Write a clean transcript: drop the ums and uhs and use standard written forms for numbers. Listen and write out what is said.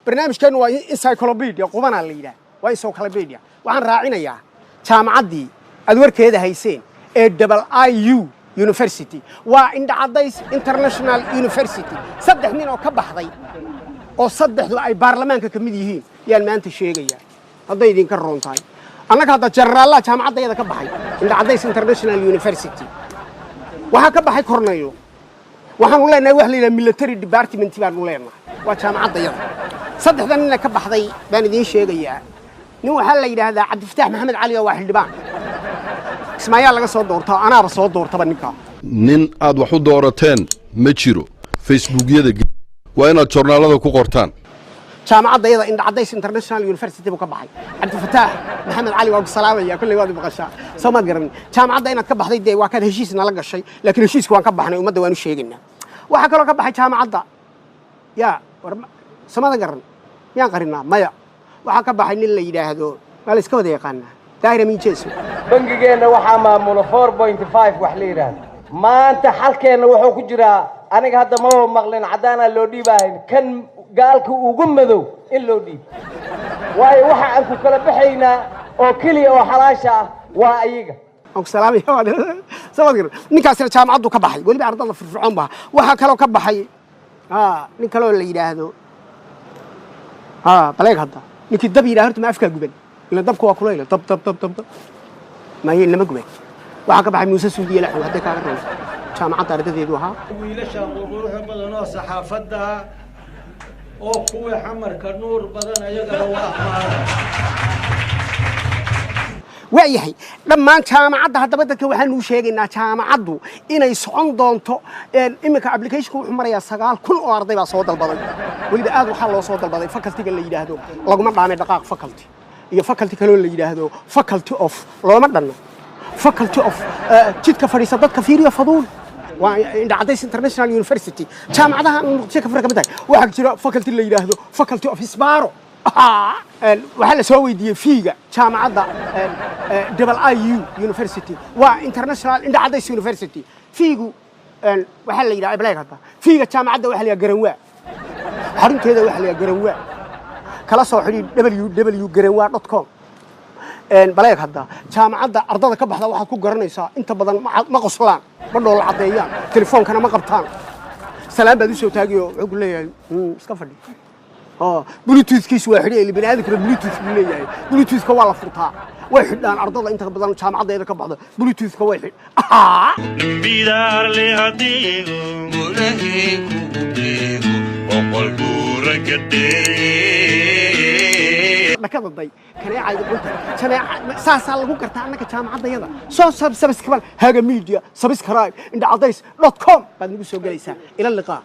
برنامج كان هو encyclopedia قبنا اللي ده encyclopedia وعن راعينا يا جامعتي أدور كده هيسين AIU University وعند عديس International University صدق مين أو كبح ضي أو صدق ذو أي برلمان كمديهين يا ما أنت شيء جيا هذا يدين كررون تاي أنا كهذا جرى الله جامعتي هذا كبحي عند عديس International University وهكبحي كورنيو waxaan leenahay wax la military department baan leenahay waa jaamacadda yada saddexdan in ka baxday baan idin sheegayaa nin waxa la yiraahdaa Cabdifataax Maxamed Cali oo wax dhibaan ismaaciil laga soo doortaa anaaba soo doortaba ninka nin aad wax u doorateen ma jiro facebookyada waa inaad joornaalada ku qortaan jaamacadda yada in Cadays International University buu ka baxay Cabdifataax Maxamed Cali waa salaamaya kulli waad maqashaa sama garan jaamacadda inaad ka baxday waa ka heshiis nala gashay laakiin heshiiska waan ka baxnay ummadda waan u sheegaynaa waxa kale oo ka baxay jaamacadda ya sama garan miyaan qarinaa maya waxa ka baxay nin la yiraahdo meel iska wada yaqaana daahir min jeeso bangigeena waxa maamulo 4.5 wax la yiraahdo maanta xalkeena wuxuu ku jiraa aniga hadda ma maqlin cadaana loo dhiibaayn kan gaalka ugu madow in loo dhiib waayo waxa aan ku kala baxaynaa oo kaliya oo xalaasha ah waa ayaga oo salaamay sabir ninkaas jaamacadu ka baxay waliba ardada firfircoon baa waxa kale oo ka baxay nin kale oo la yiraahdo baleeg hadda ninkii dab yiraahdo ma afka guban ila dabku waa kuleyl dab ma yeen lama guban waxa ka baxay Muuse Suudiye la xawada ka garan jaamacada ardadeedu ahaa wiilasha quruxda badan oo saxaafadda oo kuwa xamarka nuur badan ayaga waa waayahay dhammaan jaamacadda hadaba dadka waxaan u sheegaynaa jaamacaddu inay socon doonto imika application-ku wuxuu marayaa 9,000 oo arday baa soo dalbaday waliba aad waxa loo soo dalbaday faculty-ga la yiraahdo laguma dhaamay dhaqaaq faculty iyo faculty kale oo la yiraahdo faculty of looma dhanno faculty of jidka fadhiisa dadka fiiriyo faduul وعند عديس International University جامعتها نقطة كفر كم تاعي واحد جرا faculty اللي يراهدو faculty of إسبارو وحلا سوي دي فيجا جامعة AIU University International عند عديس University فيجو وحلا يراه بلاك هذا فيجا جامعة وحلا جرنوا حرم كذا وحلا جرنوا كلا صاحبي www.grenwa.com بلاك هذا جامعة أرضها كبحث واحد كو قرنيسا أنت بدل ما قصلان بدل العطيان تليفون كان ما قبطان سلام بدو شو تاجيو يقول لي سكفرني بلوتوث كيس واحد اللي بين هذيك البلوتوث اللي بلوتوث كوالا فرطها واحد الآن أرضها أنت بدل جامعة إذا كبحث بلوتوث كواحد بدار لي هديو ملهي كوديو وقلبو ركدي كذا ضي كان يعيد قلت كان ساس على بكرة تعنك جامعة ضيضة صار سبسكرايب هاجا ميديا سبسكرايب عند عديس .com بعد نقول سو جلسة إلى اللقاء